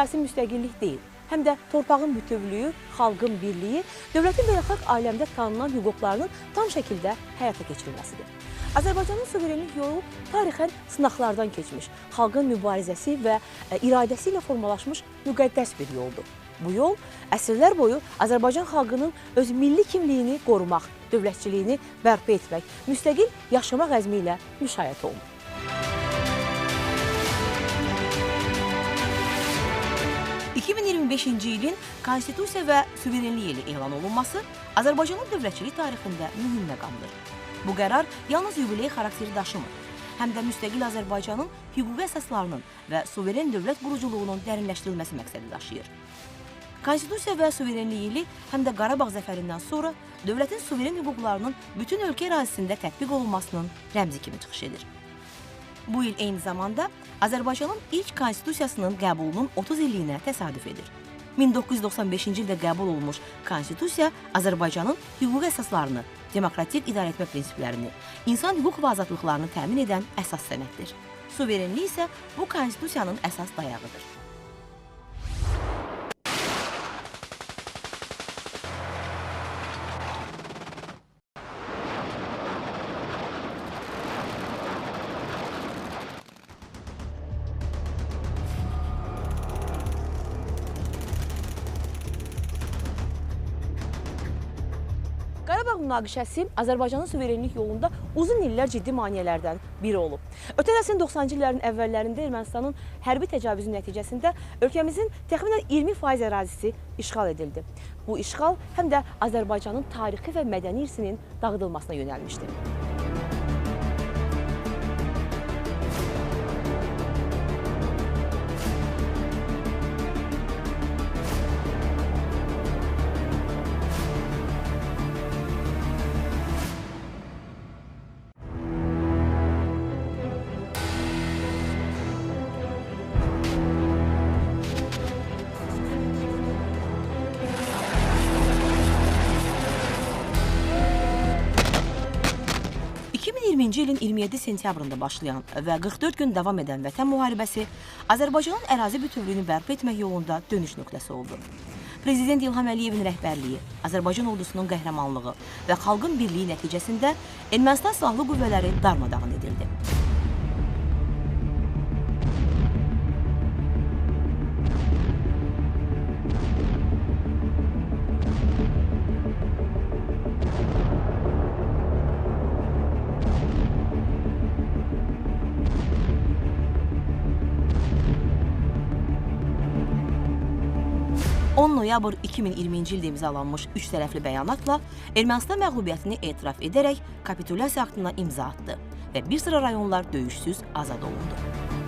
siyasi müstəqillik deyil, həm də torpağın bütövlüyü, xalqın birliyi, dövlətin beynəlxalq aləmdə tanınan hüquqlarının tam şəkildə həyata keçirilməsidir. Azərbaycanın suverenlik yolu tarixən sınaqlardan keçmiş, xalqın mübarizəsi və iradəsi ilə formalaşmış müqəddəs bir yoldur. Bu yol əsrlər boyu Azərbaycan xalqının öz milli kimliyini qorumaq, dövlətçiliyini bərpa etmək, müstəqil yaşamaq əzmi ilə müşayiət olunur. 2025-ci ilin Konstitusiya və suverenlik ili elan olunması Azərbaycanın dövlətçilik tarixində mühüm məqamdır. Bu qərar yalnız yubiley xarakteri daşımır, həm də müstəqil Azərbaycanın hüquqi əsaslarının və suveren dövlət quruculuğunun dərinləşdirilməsi məqsədi daşıyır. Konstitusiya və suverenlik ili həm də Qarabağ zəfərindən sonra dövlətin suveren hüquqlarının bütün ölkə ərazisində tətbiq olunmasının rəmzi kimi çıxış edir. Bu il eyni zamanda Azərbaycanın ilk konstitusiyasının qəbulunun 30 illiyinə təsadüf edir. 1995-ci ildə qəbul olunmuş konstitusiya Azərbaycanın hüquqi əsaslarını, demokratik idarə etmə prinsiplərini, insan hüquq və azadlıqlarını təmin edən əsas sənəddir. Suverenlik isə bu konstitusiyanın əsas dayağıdır. Qarabağ münaqişəsi Azərbaycanın suverenlik yolunda uzun illər ciddi maneələrdən biri olub. Ötən əsrin 90-cı illərin əvvəllərində Ermənistanın hərbi təcavüzü nəticəsində ölkəmizin təxminən 20% ərazisi işğal edildi. Bu işğal həm də Azərbaycanın tarixi və mədəni irsinin dağıdılmasına yönəlmişdir. ilin 27 sentyabrında başlayan və 44 gün davam edən Vətən müharibəsi Azərbaycanın ərazi bütövlüyünü bərpa etmək yolunda dönüş nöqtəsi oldu. Prezident İlham Əliyevin rəhbərliyi, Azərbaycan ordusunun qəhrəmanlığı və xalqın birliyi nəticəsində Ermənistan silahlı qüvvələri darmadağın edildi. Noyabr 2020-ci ildə imzalanmış 3 tərəfli bəyanatla Ermənistan məğlubiyyətini etiraf edərək kapitulyasiya aktına imza atdı və bir sıra rayonlar döyüşsüz azad olundu.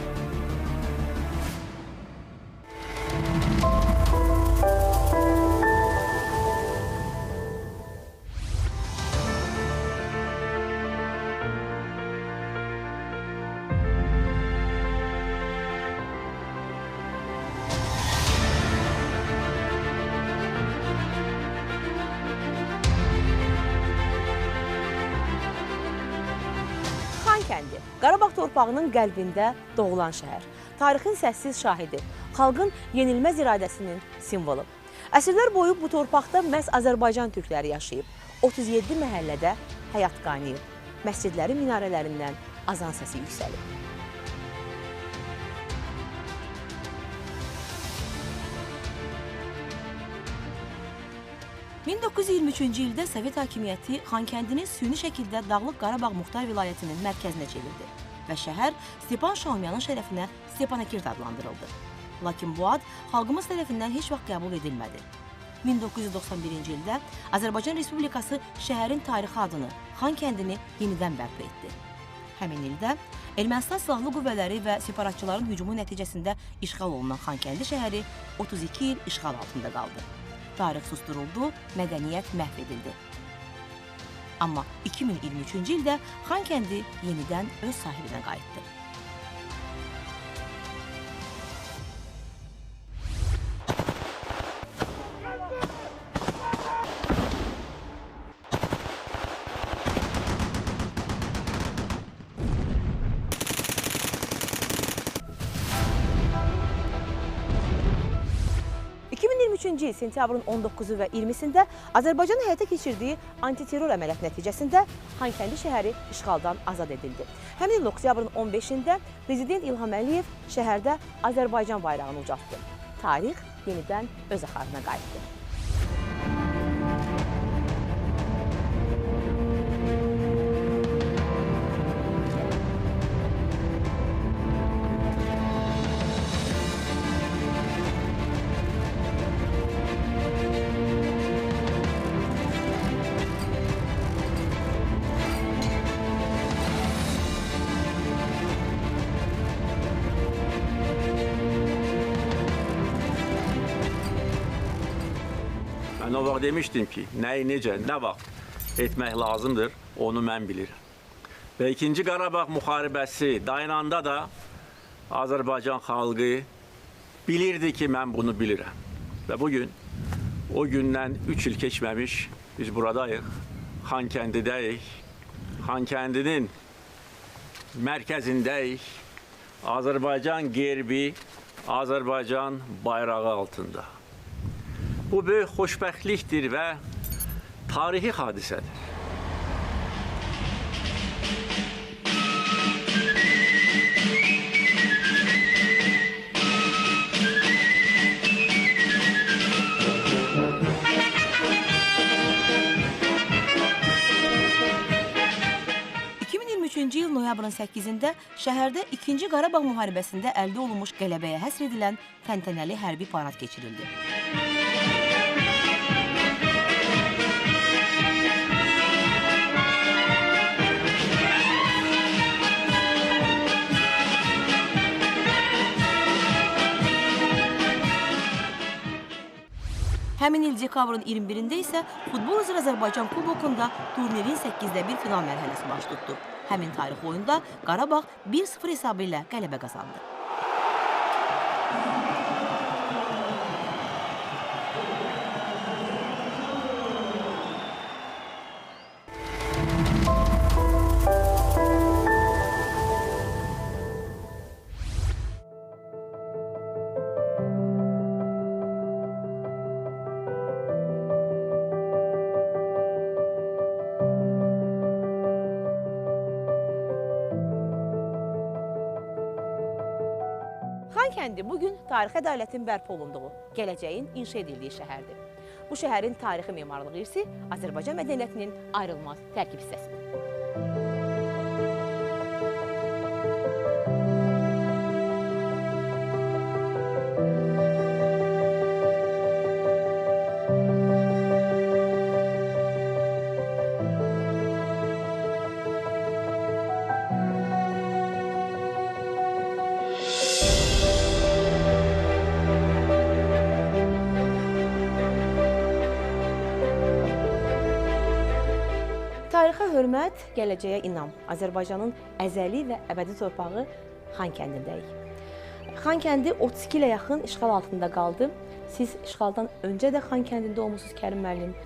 Qarabağ torpağının qəlbində doğulan şəhər, tarixin səssiz şahidi, xalqın yenilməz iradəsinin simvolu. Əsrlər boyu bu torpaqda məhz Azərbaycan türkləri yaşayıb, 37 məhəllədə həyat qaynayıb, məscidlərin minarələrindən azan səsi yüksəlib. ...1923-cü ildə Sovet hakimiyyəti Xankəndini süni şəkildə Dağlıq Qarabağ Muxtar Vilayətinin mərkəzinə çevirdi və şəhər Stepan Şaumyanın şərəfinə Stepanakert adlandırıldı. Lakin bu ad xalqımız tərəfindən heç vaxt qəbul edilmədi. 1991-ci ildə Azərbaycan Respublikası şəhərin tarixi adını, Xankəndini yenidən bərpa etdi. Həmin ildə Ermənistan silahlı qüvvələri və separatçıların hücumu nəticəsində işğal olunan Xankəndi şəhəri 32 il işğal altında qaldı. Tarix susturuldu, mədəniyyət məhv edildi. Amma 2023-cü ildə Xankəndi yenidən öz sahibinə qayıtdı. 2023-cü il sentyabrın 19-u və 20-sində Azərbaycanın həyata keçirdiyi antiterror əməliyyat nəticəsində Xankəndi şəhəri işğaldan azad edildi. Həmin il oktyabrın 15-də Prezident İlham Əliyev şəhərdə Azərbaycan bayrağını ucaltdı. Tarix yenidən öz axarına qayıtdı. Mən o vaxt demişdim ki, nəyi necə, nə vaxt etmək lazımdır, onu mən bilirəm. Və 2-ci Qarabağ müharibəsi dayananda da Azərbaycan xalqı bilirdi ki, mən bunu bilirəm. Və bugün, o gündən 3 il keçməmiş biz buradayıq, Xankəndidəyik, Xankəndinin mərkəzindəyik, Azərbaycan gerbi, Azərbaycan bayrağı altında. Bu böyük xoşbəxtlikdir və tarixi hadisədir. İl noyabrın 8-də şəhərdə 2-ci Qarabağ müharibəsində əldə olunmuş qələbəyə həsr edilən təntənəli hərbi parad keçirildi. Həmin il dekabrın 21-də isə Futbol üzrə Azərbaycan kubokunda turnirin 8-də 1 final mərhələsi baş tutdu. Həmin tarix oyunda Qarabağ 1-0 hesabı ilə qələbə qazandı. Xankəndi bugün tarixi ədalətin bərpa olunduğu, gələcəyin inşa edildiyi şəhərdir. Bu şəhərin tarixi memarlıq irsi Azərbaycan mədəniyyətinin ayrılmaz tərkib hissəsidir. Tarixə hörmət, gələcəyə inam. Azərbaycanın əzəli və əbədi torpağı Xankəndindəyik. Xankəndi 32 ilə yaxın işğal altında qaldı. Siz işğaldan öncə də Xankəndində olmusunuz Kərim müəllim.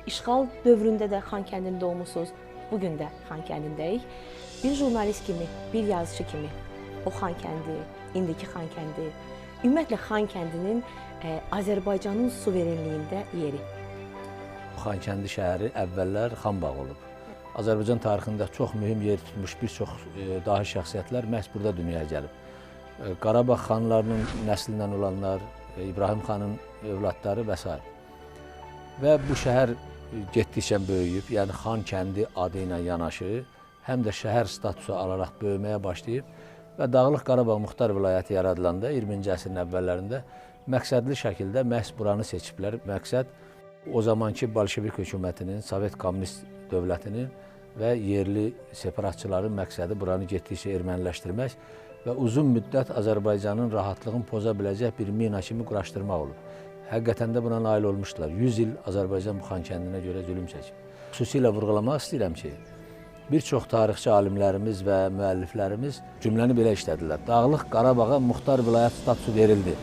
İşğal dövründə də Xankəndində olmusunuz. Bugün də Xankəndindəyik. Bir jurnalist kimi, bir yazıcı kimi o Xankəndi, indiki Xankəndi, ümumiyyətlə Xankəndinin Azərbaycanın suverenliyində yeri. Xankəndi şəhəri əvvəllər Xanbağ olub. Azərbaycan tarixində çox mühüm yer tutmuş bir çox dahi şəxsiyyətlər məhz burada dünyaya gəlib. Qarabağ xanlarının nəslindən olanlar, İbrahim xanın övladları və s. Və bu şəhər getdikcə böyüyüb, yəni Xankəndi adı ilə yanaşı, həm də şəhər statusu alaraq böyüməyə başlayıb və Dağlıq Qarabağ Muxtar Vilayəti yaradılanda 20-ci əsrin əvvəllərində məqsədli şəkildə məhz buranı seçiblər. Məqsəd o zamanki Bolşevik hökumətinin, Sovet Kommunist dövlətinin və yerli separatçıların məqsədi buranı getdikcə erməniləşdirmək və uzun müddət Azərbaycanın rahatlığını poza biləcək bir mina kimi quraşdırmaq olub. Həqiqətən də buna nail olmuşdular. 100 il Azərbaycan bu Xankəndinə görə zülüm çəkib. Xüsusilə vurğulamaq istəyirəm ki, bir çox tarixçi alimlərimiz və müəlliflərimiz cümləni belə işlədilər. Dağlıq Qarabağa muxtar vilayət statusu verildi.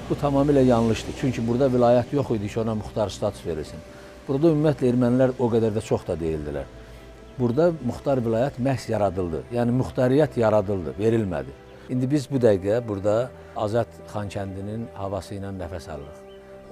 Bu tamamilə yanlışdır. Çünki burada vilayət yox idi ki, ona muxtar status verilsin. Burada ümumiyyətlə ermənilər o qədər də çox da deyildilər. Burada muxtar vilayət məhz yaradıldı. Yəni muxtariyyət yaradıldı, verilmədi. İndi biz bu dəqiqə burada Azad Xankəndinin havası ilə nəfəs alırıq.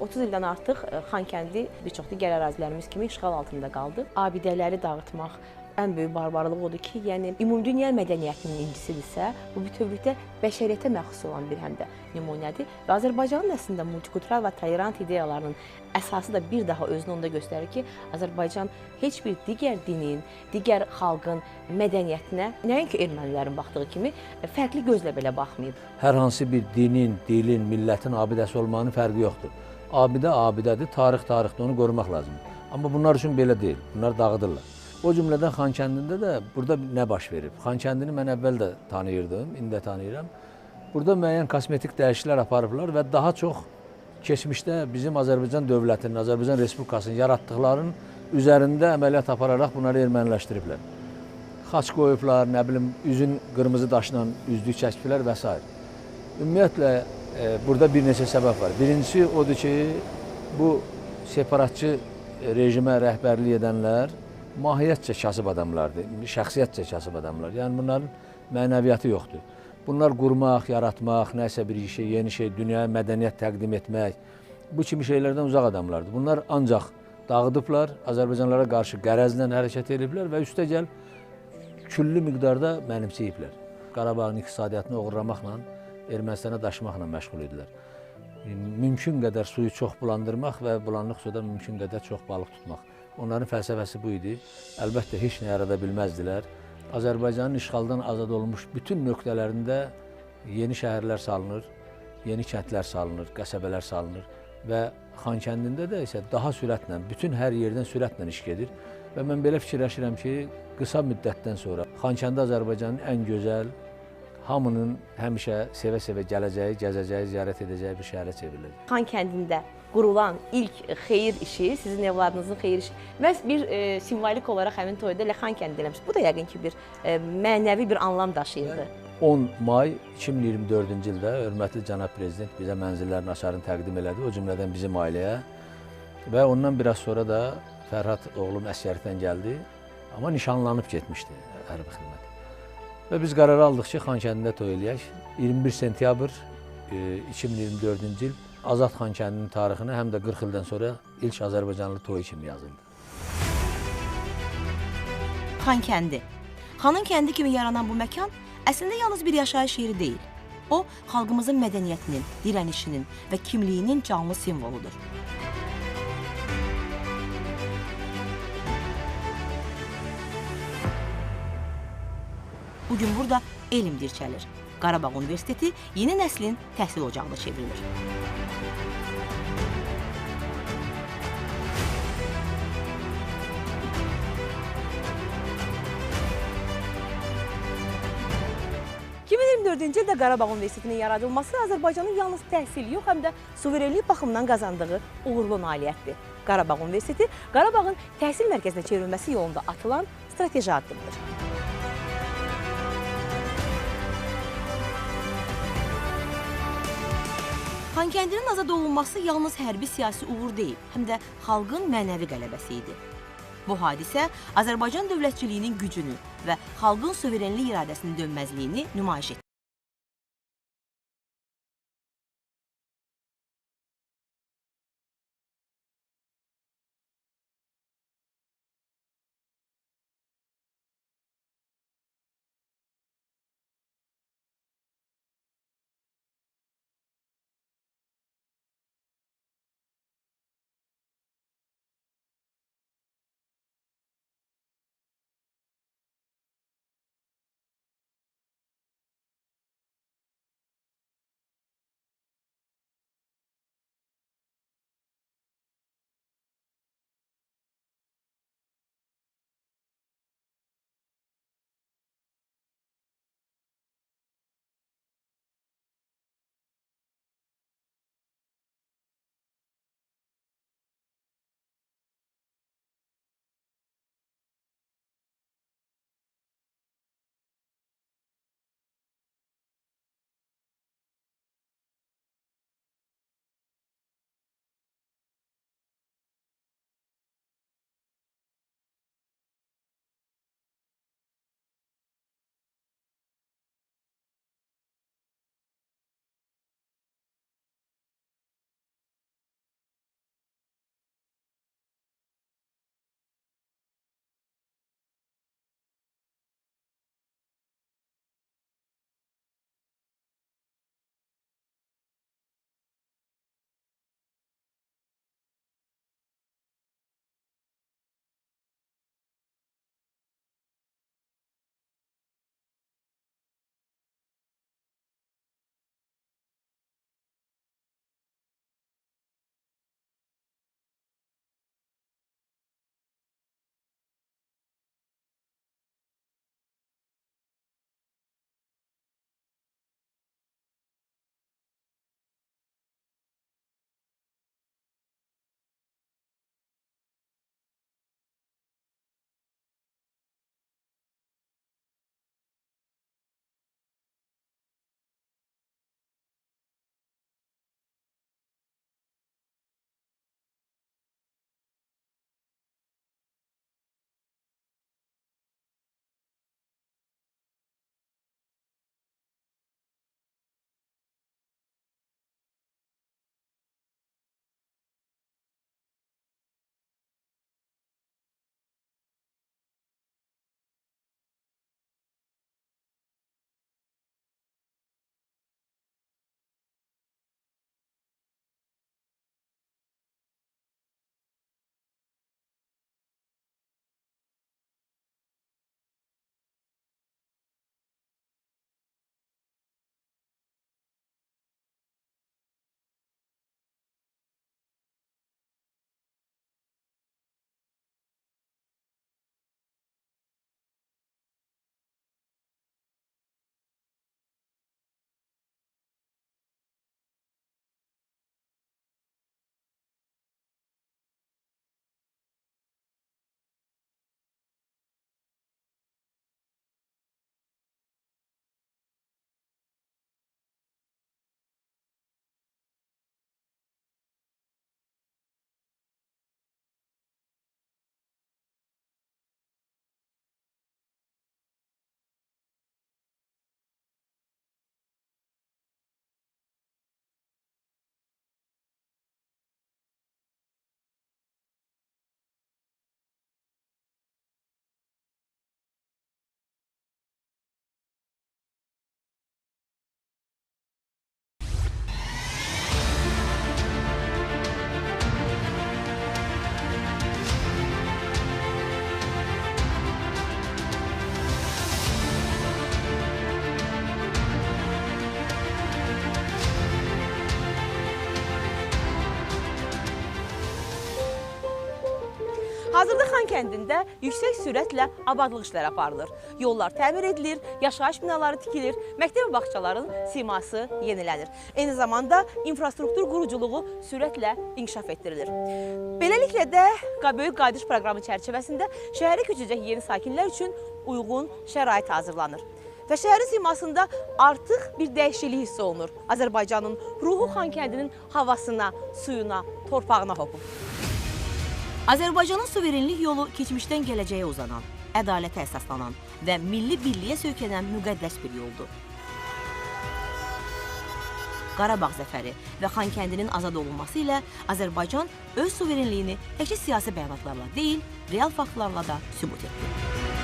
30 ildən artıq Xankəndi bir çox digər ərazilərimiz kimi işğal altında qaldı. Abidələri dağıtmaq ən böyük barbarlıq odur ki, yəni ümumdünya mədəniyyətinin incisidirsə, bu bütövlükdə bəşəriyyətə məxsus olan bir həm də nümunədir və Azərbaycanın əslində multikultural və tolerant ideyalarının əsası da bir daha özünü onda göstərir ki, Azərbaycan heç bir digər dinin, digər xalqın mədəniyyətinə, nəinki ermənilərin baxdığı kimi, fərqli gözlə belə baxmayıb. Hər hansı bir dinin, dilin, millətin abidəsi olmanın fərqi yoxdur. Abidə abidədir, tarix tarixdir, onu qorumaq lazımdır. Amma bunlar üçün belə deyil, bunlar dağıdırlar. O cümlədən Xankəndində də burada nə baş verib? Xankəndini mən əvvəl də tanıyırdım, indi də tanıyıram. Burada müəyyən kosmetik dəyişikliklər aparıblar və daha çox keçmişdə bizim Azərbaycan dövlətinin, Azərbaycan Respublikasının yaratdıqlarının üzərində əməliyyat apararaq bunları erməniləşdiriblər. Xaç qoyublar, nə bilim, üzün qırmızı daşla üzdük çəkiblər və s. Ümumiyyətlə, burada bir neçə səbəb var. Birincisi odur ki, bu separatçı rejimə rəhbərlik edənlər mahiyyətcə kasıb adamlardır, şəxsiyyətcə kasıb adamlar. Yəni bunların mənəviyyatı yoxdur. Bunlar qurmaq, yaratmaq, nəsə bir şey, yeni şey, dünyaya mədəniyyət təqdim etmək, bu kimi şeylərdən uzaq adamlardır. Bunlar ancaq dağıdıblar, Azərbaycanlara qarşı qərəzlə hərəkət ediblər və üstəgəl küllü miqdarda mənimsəyiblər. Qarabağın iqtisadiyyatını oğurlamaqla, Ermənistana daşımaqla məşğul idilər. Mümkün qədər suyu çox bulandırmaq və bulanlıq suda mümkün qədər çox balıq tutmaq. Onların fəlsəfəsi bu idi. Əlbəttə, heç nə yarada bilməzdilər. Azərbaycanın işğaldan azad olmuş bütün nöqtələrində yeni şəhərlər salınır, yeni kəndlər salınır, qəsəbələr salınır və Xankəndində də isə daha sürətlə, bütün hər yerdən sürətlə iş gedir və mən belə fikirləşirəm ki, qısa müddətdən sonra Xankəndi Azərbaycanın ən gözəl, hamının həmişə sevə-sevə gələcəyi, gəzəcəyi, ziyarət edəcəyi bir şəhərə çevrilir. Xankəndində qurulan ilk xeyir işi, sizin evladınızın xeyir işi, məhz bir simvolik olaraq həmin toyda Xankəndi eləmiş. Bu da yəqin ki, bir mənəvi bir anlam daşıyırdı. 10 may 2024-cü ildə hörmətli cənab prezident bizə mənzillərin açarını təqdim elədi, o cümlədən bizim ailəyə və ondan biraz sonra da Fərhad oğlum əsgərlikdən gəldi, amma nişanlanıb getmişdi hərbi xidmət. Və biz qərar aldıq ki, Xankəndində toy eləyək. 21 sentyabr 2024-cü il Azad Xankəndinin tarixinə həm də 40 ildən sonra ilk Azərbaycanlı toyu kimi yazıldı. Xankəndi. Xanın kəndi kimi yaranan bu məkan əslində yalnız bir yaşayış yeri deyil. O, xalqımızın mədəniyyətinin, dirənişinin və kimliyinin canlı simvoludur. Bugün burada elm dirçəlir. Qarabağ Universiteti yeni nəslin təhsil ocağına çevrilir. ...2024-cü ildə Qarabağ Universitetinin yaradılması Azərbaycanın yalnız təhsil yox, həm də suverenlik baxımından qazandığı uğurlu nailiyyətdir. Qarabağ Universiteti, Qarabağın təhsil mərkəzinə çevrilməsi yolunda atılan strateji addımdır. Xankəndinin azad olunması yalnız hərbi siyasi uğur deyil, həm də xalqın mənəvi qələbəsi idi. Bu hadisə Azərbaycan dövlətçiliyinin gücünü və xalqın suverenlik iradəsinin dönməzliyini nümayiş etdi. Hazırda Xankəndində yüksək sürətlə abadlıq işləri aparılır. Yollar təmir edilir, yaşayış binaları tikilir, məktəb və bağçaların siması yenilənir. Eyni zamanda infrastruktur quruculuğu sürətlə inkişaf etdirilir. Beləliklə də Böyük Qayıdış proqramı çərçivəsində şəhərə köçəcək yeni sakinlər üçün uyğun şərait hazırlanır. Və şəhərin simasında artıq bir dəyişiklik hiss olunur. Azərbaycanın ruhu Xankəndinin havasına, suyuna, torpağına hopub. Azərbaycanın suverenlik yolu keçmişdən gələcəyə uzanan, ədalətə əsaslanan və milli birliyə söykənən müqəddəs bir yoldur. Qarabağ zəfəri və Xankəndinin azad olunması ilə Azərbaycan öz suverenliyini təkcə siyasi bəyanatlarla deyil, real faktlarla da sübut etdi.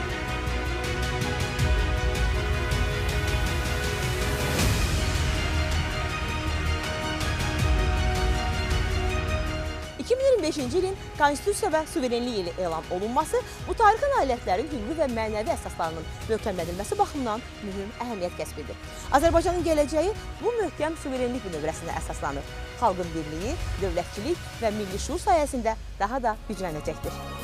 ilin Konstitusiya və Suverenlik ili elan olunması bu tarixi nailiyyətlərin hüquqi və mənəvi əsaslarının möhkəmləndirilməsi baxımından mühüm əhəmiyyət kəsb edir. Azərbaycanın gələcəyi bu möhkəm suverenlik bünövrəsinə əsaslanır. Xalqın birliyi, dövlətçilik və milli şuur sayəsində daha da güclənəcəkdir.